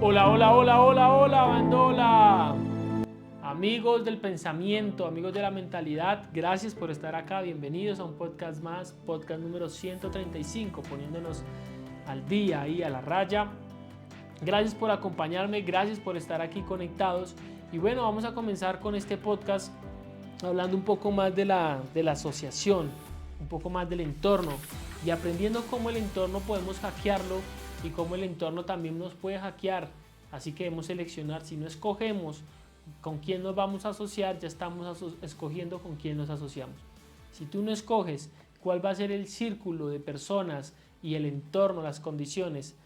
Hola, hola, hola, hola, hola, bandola. Amigos del pensamiento, amigos de la mentalidad, gracias por estar acá. Bienvenidos a un podcast más, podcast número 135, poniéndonos al día y a la raya. Gracias por acompañarme, gracias por estar aquí conectados. Y bueno, vamos a comenzar con este podcast hablando un poco más de la asociación, un poco más del entorno y aprendiendo cómo el entorno podemos hackearlo y cómo el entorno también nos puede hackear. Así que debemos seleccionar, si no escogemos con quién nos vamos a asociar, ya estamos escogiendo con quién nos asociamos. Si tú no escoges cuál va a ser el círculo de personas y el entorno, las condiciones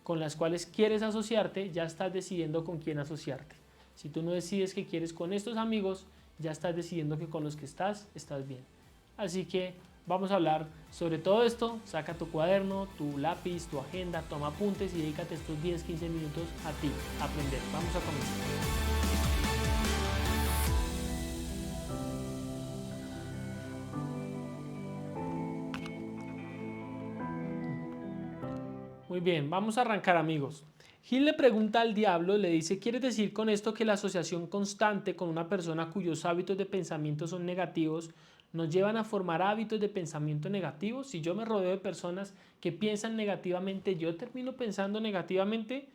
con las cuales quieres asociarte, ya estás decidiendo con quién asociarte. Si tú no decides que quieres con estos amigos, ya estás decidiendo que con los que estás bien. Así que vamos a hablar sobre todo esto. Saca tu cuaderno, tu lápiz, tu agenda, toma apuntes y dedícate estos 10-15 minutos a ti, a aprender. Vamos a comenzar. Muy bien, vamos a arrancar, amigos. Gil le pregunta al diablo, le dice: ¿quieres decir con esto que la asociación constante con una persona cuyos hábitos de pensamiento son negativos nos llevan a formar hábitos de pensamiento negativos? Si yo me rodeo de personas que piensan negativamente, ¿yo termino pensando negativamente?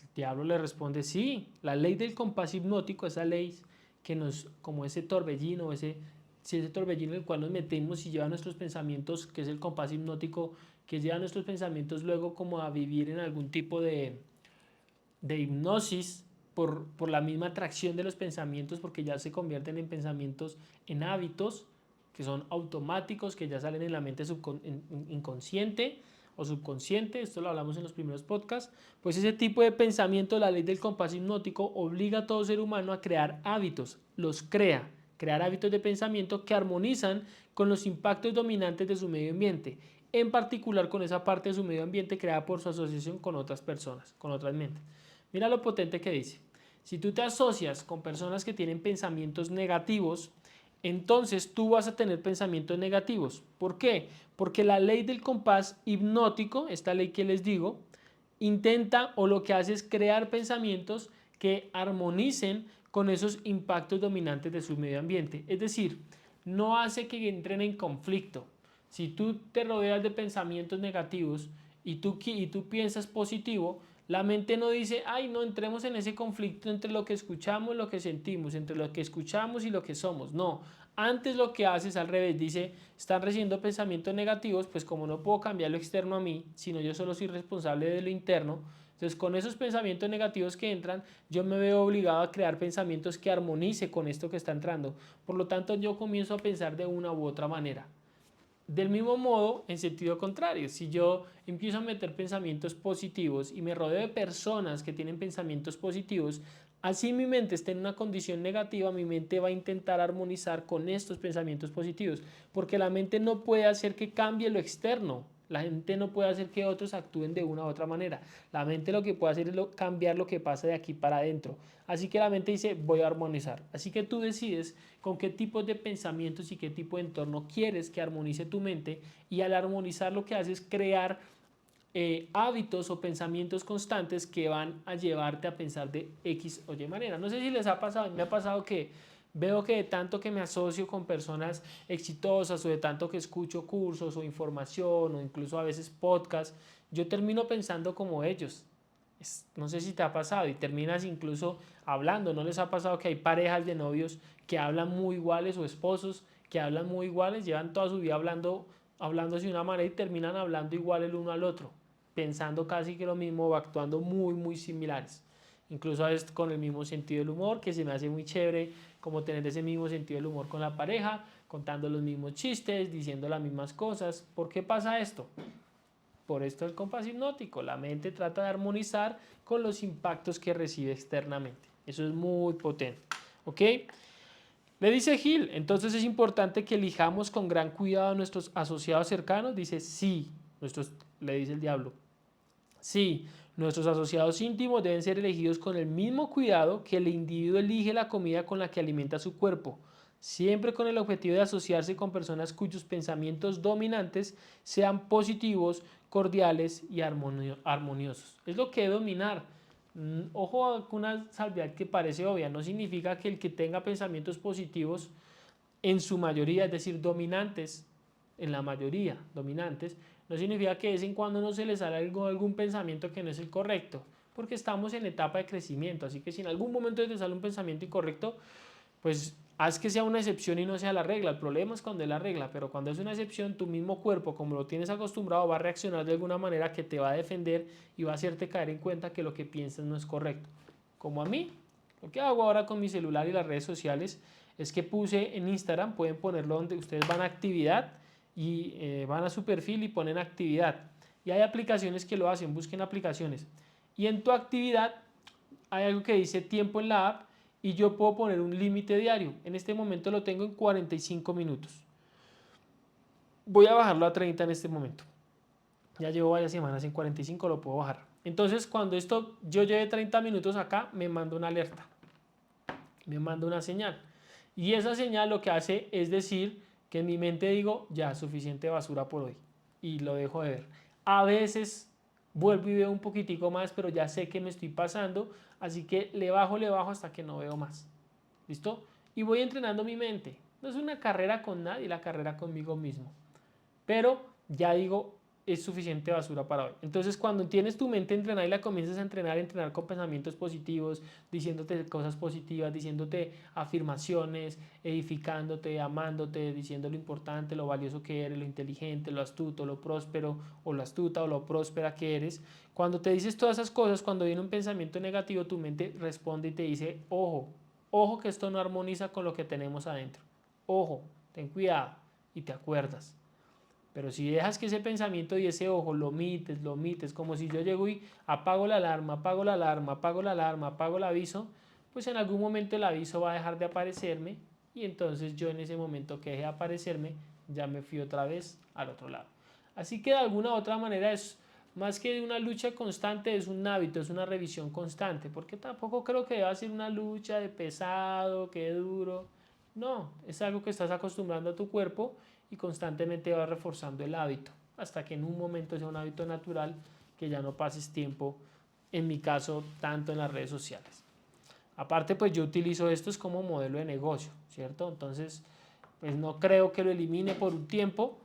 El diablo le responde: sí, la ley del compás hipnótico, esa ley que nos, como ese torbellino, ese torbellino en el cual nos metemos y lleva nuestros pensamientos, que es el compás hipnótico, que lleva nuestros pensamientos luego como a vivir en algún tipo de hipnosis por la misma atracción de los pensamientos, porque ya se convierten en pensamientos, en hábitos que son automáticos, que ya salen en la mente inconsciente o subconsciente. Esto lo hablamos en los primeros podcasts. Pues ese tipo de pensamiento, la ley del compás hipnótico, obliga a todo ser humano a crear hábitos, los crear hábitos de pensamiento que armonizan con los impactos dominantes de su medio ambiente, en particular con esa parte de su medio ambiente creada por su asociación con otras personas, con otras mentes. Mira lo potente que dice: si tú te asocias con personas que tienen pensamientos negativos, entonces tú vas a tener pensamientos negativos. ¿Por qué? Porque la ley del compás hipnótico, esta ley que les digo, intenta, o lo que hace es crear pensamientos que armonicen con esos impactos dominantes de su medio ambiente. Es decir, no hace que entren en conflicto. Si tú te rodeas de pensamientos negativos y tú piensas positivo, la mente no dice: ay, no entremos en ese conflicto entre lo que escuchamos y lo que sentimos, entre lo que escuchamos y lo que somos. No, antes lo que hace es al revés, dice: están recibiendo pensamientos negativos, pues como no puedo cambiar lo externo a mí, sino yo solo soy responsable de lo interno, entonces con esos pensamientos negativos que entran, yo me veo obligado a crear pensamientos que armonice con esto que está entrando. Por lo tanto, yo comienzo a pensar de una u otra manera. Del mismo modo, en sentido contrario, si yo empiezo a meter pensamientos positivos y me rodeo de personas que tienen pensamientos positivos, así mi mente esté en una condición negativa, mi mente va a intentar armonizar con estos pensamientos positivos, porque la mente no puede hacer que cambie lo externo. La mente no puede hacer que otros actúen de una u otra manera. La mente lo que puede hacer es cambiar lo que pasa de aquí para adentro. Así que la mente dice: voy a armonizar. Así que tú decides con qué tipo de pensamientos y qué tipo de entorno quieres que armonice tu mente, y al armonizar lo que haces es crear hábitos o pensamientos constantes que van a llevarte a pensar de X o Y manera. No sé si les ha pasado, me ha pasado que veo que de tanto que me asocio con personas exitosas, o de tanto que escucho cursos o información o incluso a veces podcasts, yo termino pensando como ellos. No sé si te ha pasado y terminas incluso hablando. ¿No les ha pasado que hay parejas de novios que hablan muy iguales, o esposos que hablan muy iguales, llevan toda su vida hablándose de una manera y terminan hablando igual el uno al otro, pensando casi que lo mismo o actuando muy similares? Incluso a veces con el mismo sentido del humor, que se me hace muy chévere como tener ese mismo sentido del humor con la pareja, contando los mismos chistes, diciendo las mismas cosas. ¿Por qué pasa esto? Por esto el compás hipnótico, la mente trata de armonizar con los impactos que recibe externamente. Eso es muy potente. ¿Ok? Le dice Gil: entonces es importante que elijamos con gran cuidado a nuestros asociados cercanos. Dice: sí, le dice el diablo. Sí, nuestros asociados íntimos deben ser elegidos con el mismo cuidado que el individuo elige la comida con la que alimenta su cuerpo, siempre con el objetivo de asociarse con personas cuyos pensamientos dominantes sean positivos, cordiales y armoniosos. Es lo que es dominar. Ojo con una salvedad que parece obvia, no significa que el que tenga pensamientos positivos en su mayoría, es decir, dominantes, en la mayoría, dominantes, no significa que de vez en cuando no se les sale algún pensamiento que no es el correcto, porque estamos en etapa de crecimiento, así que si en algún momento te sale un pensamiento incorrecto, pues haz que sea una excepción y no sea la regla. El problema es cuando es la regla, pero cuando es una excepción, tu mismo cuerpo, como lo tienes acostumbrado, va a reaccionar de alguna manera que te va a defender y va a hacerte caer en cuenta que lo que piensas no es correcto. Como a mí, lo que hago ahora con mi celular y las redes sociales es que puse en Instagram, pueden ponerlo donde ustedes van a actividad y van a su perfil y ponen actividad. Y hay aplicaciones que lo hacen, busquen aplicaciones. Y en tu actividad hay algo que dice tiempo en la app y yo puedo poner un límite diario. En este momento lo tengo en 45 minutos. Voy a bajarlo a 30 en este momento. Ya llevo varias semanas en 45, lo puedo bajar. Entonces, cuando yo lleve 30 minutos acá, me manda una alerta, me manda una señal. Y esa señal lo que hace es decir que en mi mente digo, ya, suficiente basura por hoy. Y lo dejo de ver. A veces vuelvo y veo un poquitico más, pero ya sé que me estoy pasando, así que le bajo hasta que no veo más. ¿Listo? Y voy entrenando mi mente. No es una carrera con nadie, la carrera conmigo mismo. Pero ya digo, es suficiente basura para hoy. Entonces, cuando tienes tu mente entrenada y la comienzas a entrenar con pensamientos positivos, diciéndote cosas positivas, diciéndote afirmaciones, edificándote, amándote, diciendo lo importante, lo valioso que eres, lo inteligente, lo astuto, lo próspero, o lo astuta o lo próspera que eres. Cuando te dices todas esas cosas, cuando viene un pensamiento negativo, tu mente responde y te dice, ojo, ojo que esto no armoniza con lo que tenemos adentro. Ojo, ten cuidado y te acuerdas. Pero si dejas que ese pensamiento y ese ojo lo mites, como si yo llego y apago la alarma, apago la alarma, apago la alarma, apago el aviso, pues en algún momento el aviso va a dejar de aparecerme y entonces yo en ese momento que deje de aparecerme ya me fui otra vez al otro lado. Así que de alguna u otra manera es más que una lucha constante, es un hábito, es una revisión constante, porque tampoco creo que deba ser una lucha de pesado, que duro. No, es algo que estás acostumbrando a tu cuerpo y constantemente vas reforzando el hábito hasta que en un momento sea un hábito natural que ya no pases tiempo, en mi caso, tanto en las redes sociales. Aparte, pues yo utilizo esto como modelo de negocio, ¿cierto? Entonces, pues no creo que lo elimine por un tiempo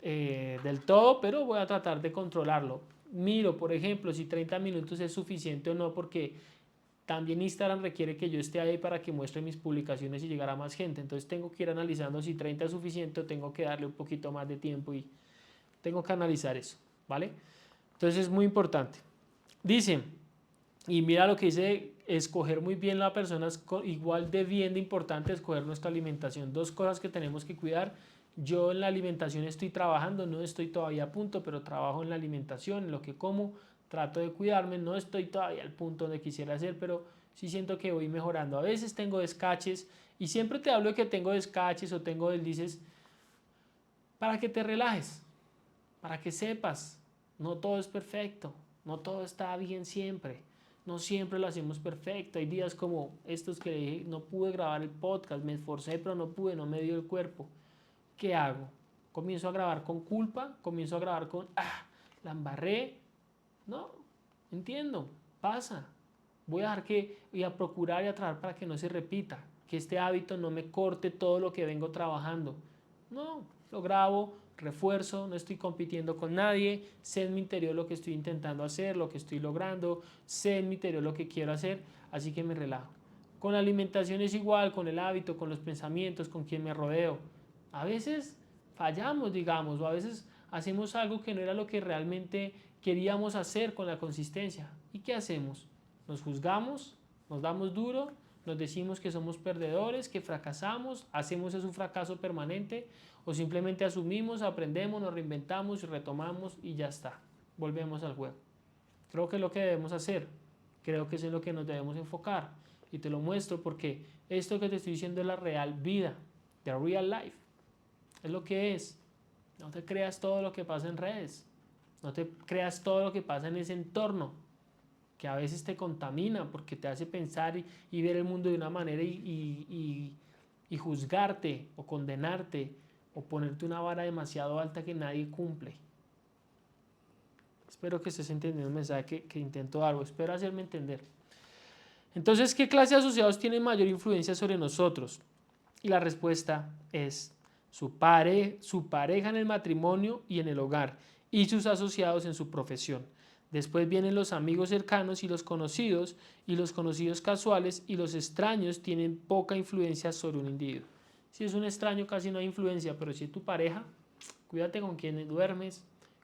del todo, pero voy a tratar de controlarlo. Miro, por ejemplo, si 30 minutos es suficiente o no, porque también Instagram requiere que yo esté ahí para que muestre mis publicaciones y llegar a más gente. Entonces tengo que ir analizando si 30 es suficiente o tengo que darle un poquito más de tiempo y tengo que analizar eso, ¿vale? Entonces es muy importante. Dice, y mira lo que dice, escoger muy bien la persona es igual de bien de importante escoger nuestra alimentación. Dos cosas que tenemos que cuidar. Yo en la alimentación estoy trabajando, no estoy todavía a punto, pero trabajo en la alimentación, en lo que como, trato de cuidarme, no estoy todavía al punto donde quisiera ser, pero sí siento que voy mejorando. A veces tengo descaches y siempre te hablo de que tengo descaches o tengo deslices para que te relajes, para que sepas, no todo es perfecto, no todo está bien siempre, no siempre lo hacemos perfecto. Hay días como estos que dije, no pude grabar el podcast, me esforcé pero no pude, no me dio el cuerpo. ¿Qué hago? Comienzo a grabar con culpa, comienzo a grabar con, la embarré. No, entiendo, pasa. Voy a procurar y a trabajar para que no se repita, que este hábito no me corte todo lo que vengo trabajando. No, lo grabo, refuerzo, no estoy compitiendo con nadie, sé en mi interior lo que estoy intentando hacer, lo que estoy logrando, sé en mi interior lo que quiero hacer, así que me relajo. Con la alimentación es igual, con el hábito, con los pensamientos, con quien me rodeo. A veces fallamos, digamos, o a veces hacemos algo que no era lo que realmente queríamos hacer con la consistencia. ¿Y qué hacemos? Nos juzgamos, nos damos duro, nos decimos que somos perdedores, que fracasamos, hacemos eso un fracaso permanente o simplemente asumimos, aprendemos, nos reinventamos y retomamos y ya está, volvemos al juego. Creo que es lo que debemos hacer, creo que es en lo que nos debemos enfocar y te lo muestro porque esto que te estoy diciendo es la real vida, the real life, es lo que es. No te creas todo lo que pasa en redes, no te creas todo lo que pasa en ese entorno que a veces te contamina porque te hace pensar y ver el mundo de una manera y juzgarte o condenarte o ponerte una vara demasiado alta que nadie cumple. Espero que estés entendiendo el mensaje que intento dar, o espero hacerme entender. Entonces, ¿qué clase de asociados tienen mayor influencia sobre nosotros? Y la respuesta es su pareja en el matrimonio y en el hogar, y sus asociados en su profesión. Después vienen los amigos cercanos y los conocidos casuales, y los extraños tienen poca influencia sobre un individuo. Si es un extraño casi no hay influencia, pero si es tu pareja, cuídate con quién duermes,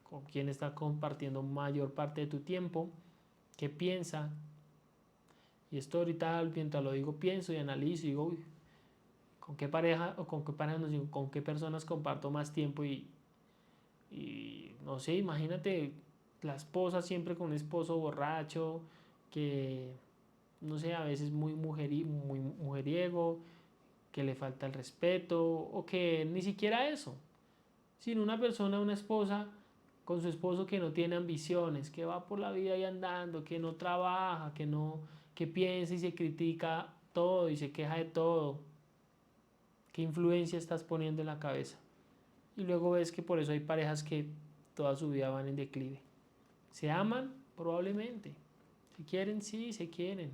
con quién estás compartiendo mayor parte de tu tiempo, qué piensa. Y esto ahorita mientras lo digo pienso y analizo y digo, uy, ¿con qué pareja o con qué pareja no, con qué personas comparto más tiempo? Y no sé, imagínate la esposa siempre con un esposo borracho, que no sé, a veces muy mujeriego, que le falta el respeto, o que ni siquiera eso, sino una persona, una esposa con su esposo que no tiene ambiciones, que va por la vida ahí andando, que no trabaja, que piensa y se critica todo y se queja de todo. ¿Qué influencia estás poniendo en la cabeza? Y luego ves que por eso hay parejas que toda su vida van en declive. ¿Se aman? Probablemente. ¿Se quieren? Sí, se quieren.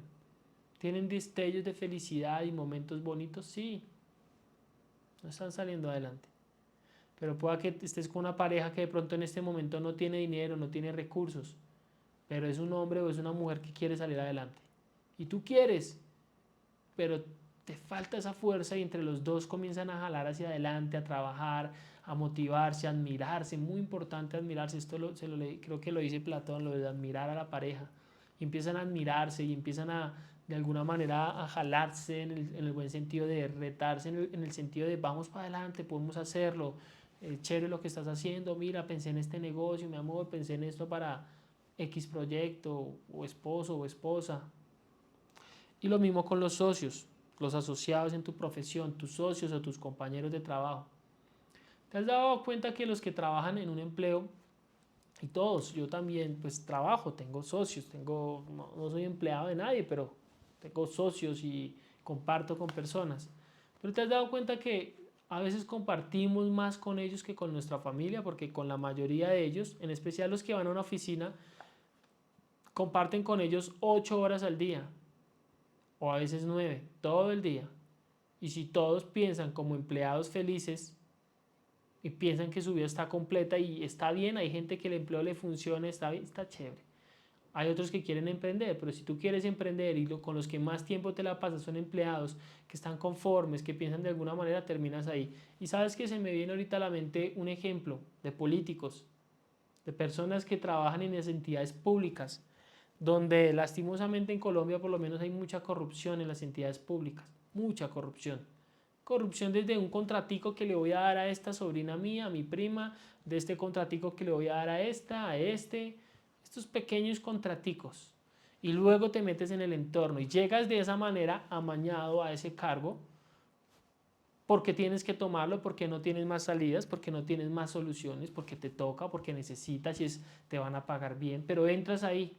¿Tienen destellos de felicidad y momentos bonitos? Sí. No están saliendo adelante. Pero pueda que estés con una pareja que de pronto en este momento no tiene dinero, no tiene recursos, pero es un hombre o es una mujer que quiere salir adelante. Y tú quieres, pero te falta esa fuerza y entre los dos comienzan a jalar hacia adelante, a trabajar, a motivarse, a admirarse. Muy importante admirarse. Esto creo que lo dice Platón, lo de admirar a la pareja. Y empiezan a admirarse y empiezan de alguna manera a jalarse en el buen sentido de retarse, en el sentido de vamos para adelante, podemos hacerlo. Chévere lo que estás haciendo, mira, pensé en este negocio, mi amor, pensé en esto para X proyecto, o esposo o esposa. Y lo mismo con los socios, los asociados en tu profesión, tus socios o tus compañeros de trabajo. ¿Te has dado cuenta que los que trabajan en un empleo, y todos, yo también pues trabajo, tengo socios, no soy empleado de nadie, pero tengo socios y comparto con personas. Pero te has dado cuenta que a veces compartimos más con ellos que con nuestra familia, porque con la mayoría de ellos, en especial los que van a una oficina, comparten con ellos 8 horas al día, o a veces 9, todo el día. Y si todos piensan como empleados felices y piensan que su vida está completa y está bien, hay gente que el empleo le funciona, está bien, está chévere. Hay otros que quieren emprender, pero si tú quieres emprender y con los que más tiempo te la pasas son empleados que están conformes, que piensan de alguna manera, terminas ahí. Y sabes que se me viene ahorita a la mente un ejemplo de políticos, de personas que trabajan en las entidades públicas, donde lastimosamente en Colombia por lo menos hay mucha corrupción en las entidades públicas, mucha corrupción. Corrupción desde un contratico que le voy a dar a esta sobrina mía, a mi prima, de este contratico que le voy a dar a esta, a este, estos pequeños contraticos. Y luego te metes en el entorno y llegas de esa manera amañado a ese cargo porque tienes que tomarlo, porque no tienes más salidas, porque no tienes más soluciones, porque te toca, porque necesitas y te van a pagar bien, pero entras ahí.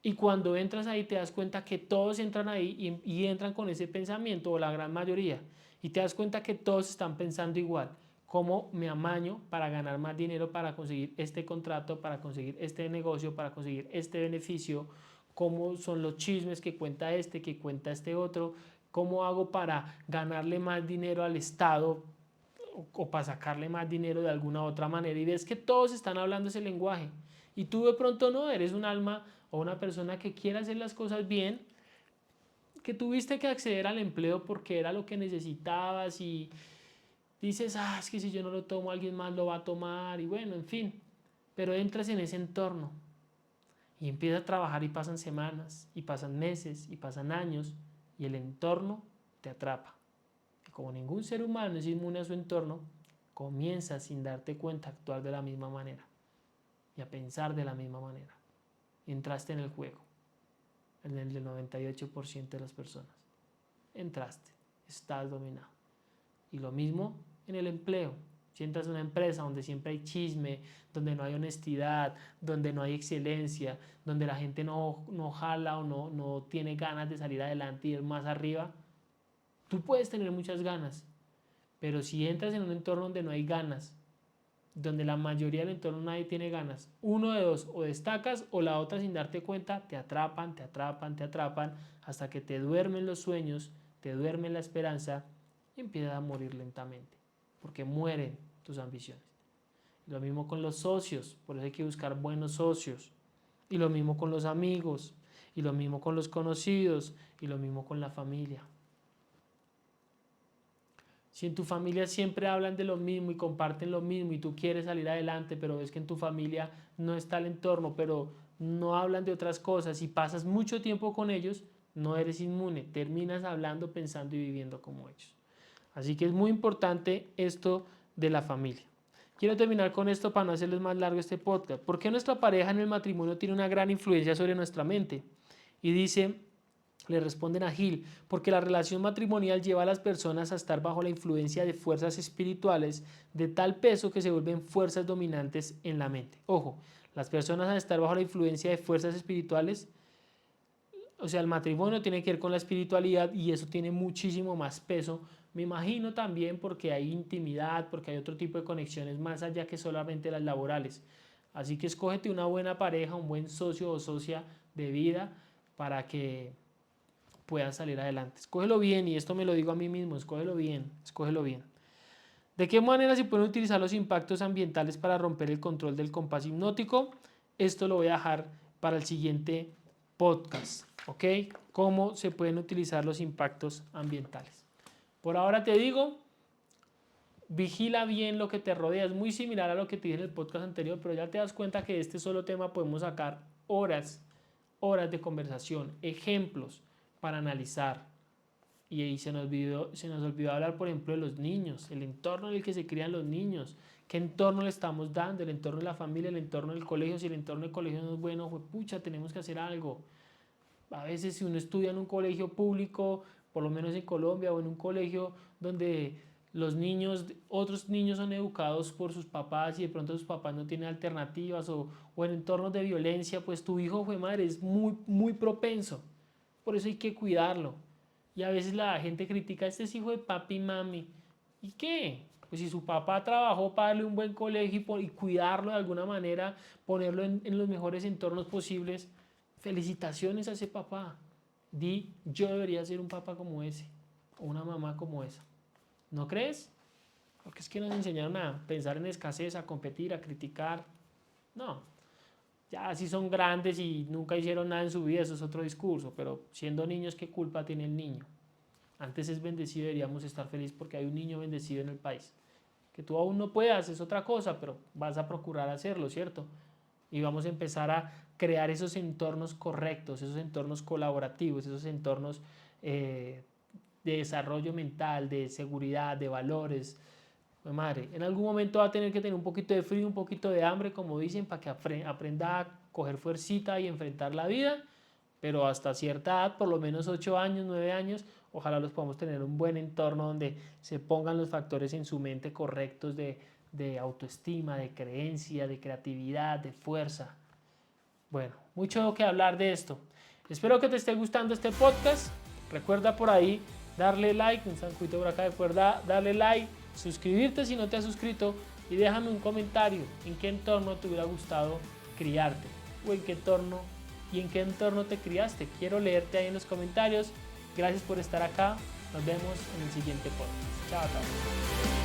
Y cuando entras ahí te das cuenta que todos entran ahí y entran con ese pensamiento, o la gran mayoría, y te das cuenta que todos están pensando igual. ¿Cómo me amaño para ganar más dinero, para conseguir este contrato, para conseguir este negocio, para conseguir este beneficio? ¿Cómo son los chismes que cuenta este, que cuenta este otro? ¿Cómo hago para ganarle más dinero al Estado o para sacarle más dinero de alguna otra manera? Y ves que todos están hablando ese lenguaje. Y tú de pronto no, eres un alma o una persona que quiere hacer las cosas bien, que tuviste que acceder al empleo porque era lo que necesitabas y dices, es que si yo no lo tomo alguien más lo va a tomar y bueno, en fin, pero entras en ese entorno y empiezas a trabajar y pasan semanas y pasan meses y pasan años y el entorno te atrapa. Y como ningún ser humano es inmune a su entorno, comienzas sin darte cuenta a actuar de la misma manera y a pensar de la misma manera. Y entraste en el juego, en el del 98% de las personas. Entraste, estás dominado. Y lo mismo en el empleo. Si entras a una empresa donde siempre hay chisme, donde no hay honestidad, donde no hay excelencia, donde la gente no jala o no tiene ganas de salir adelante y ir más arriba, tú puedes tener muchas ganas, pero si entras en un entorno donde no hay ganas, donde la mayoría del entorno nadie tiene ganas. Uno de dos, o destacas o la otra sin darte cuenta te atrapan, hasta que te duermen los sueños, te duerme la esperanza y empiezas a morir lentamente, porque mueren tus ambiciones. Lo mismo con los socios, por eso hay que buscar buenos socios. Y lo mismo con los amigos, y lo mismo con los conocidos, y lo mismo con la familia. Si en tu familia siempre hablan de lo mismo y comparten lo mismo y tú quieres salir adelante, pero ves que en tu familia no está el entorno, pero no hablan de otras cosas y pasas mucho tiempo con ellos, no eres inmune, terminas hablando, pensando y viviendo como ellos. Así que es muy importante esto de la familia. Quiero terminar con esto para no hacerles más largo este podcast. ¿Por qué nuestra pareja en el matrimonio tiene una gran influencia sobre nuestra mente? Y dice, le responden a Gil, porque la relación matrimonial lleva a las personas a estar bajo la influencia de fuerzas espirituales de tal peso que se vuelven fuerzas dominantes en la mente. Ojo, las personas al estar bajo la influencia de fuerzas espirituales, o sea, el matrimonio tiene que ver con la espiritualidad y eso tiene muchísimo más peso. Me imagino también porque hay intimidad, porque hay otro tipo de conexiones más allá que solamente las laborales. Así que escógete una buena pareja, un buen socio o socia de vida para que puedas salir adelante. Escógelo bien, y esto me lo digo a mí mismo, escógelo bien, escógelo bien. ¿De qué manera se pueden utilizar los impactos ambientales para romper el control del compás hipnótico? Esto lo voy a dejar para el siguiente podcast, ¿ok? ¿Cómo se pueden utilizar los impactos ambientales? Por ahora te digo, vigila bien lo que te rodea. Es muy similar a lo que te dije en el podcast anterior, pero ya te das cuenta que de este solo tema podemos sacar horas de conversación, ejemplos para analizar. Y ahí se nos olvidó hablar, por ejemplo, de los niños, el entorno en el que se crían los niños, qué entorno le estamos dando, el entorno de la familia, el entorno del colegio. Si el entorno del colegio no es bueno, pues pucha, tenemos que hacer algo. A veces si uno estudia en un colegio público, por lo menos en Colombia, o en un colegio donde los niños, otros niños son educados por sus papás y de pronto sus papás no tienen alternativas, o en entornos de violencia, pues tu hijo, fue madre, es muy propenso. Por eso hay que cuidarlo. Y a veces la gente critica, este es hijo de papi y mami. ¿Y qué? Pues si su papá trabajó para darle un buen colegio y cuidarlo de alguna manera, ponerlo en los mejores entornos posibles, felicitaciones a ese papá. Yo debería ser un papá como ese, o una mamá como esa. ¿No crees? Porque es que nos enseñaron a pensar en escasez, a competir, a criticar. No, ya si son grandes y nunca hicieron nada en su vida, eso es otro discurso, pero siendo niños, ¿qué culpa tiene el niño? Antes es bendecido, deberíamos estar felices porque hay un niño bendecido en el país. Que tú aún no puedas es otra cosa, pero vas a procurar hacerlo, ¿cierto? Y vamos a empezar a crear esos entornos correctos, esos entornos colaborativos, esos entornos de desarrollo mental, de seguridad, de valores. Madre, en algún momento va a tener que tener un poquito de frío, un poquito de hambre, como dicen, para que aprenda a coger fuercita y enfrentar la vida, pero hasta cierta edad, por lo menos 8 años, 9 años, ojalá los podamos tener un buen entorno donde se pongan los factores en su mente correctos de autoestima, de creencia, de creatividad, de fuerza. Bueno, mucho que hablar de esto. Espero que te esté gustando este podcast. Recuerda por ahí darle like, un saludito por acá, recuerda darle like, suscribirte si no te has suscrito y déjame un comentario en qué entorno te hubiera gustado criarte o en qué entorno te criaste. Quiero leerte ahí en los comentarios. Gracias por estar acá. Nos vemos en el siguiente podcast. Chao, chao.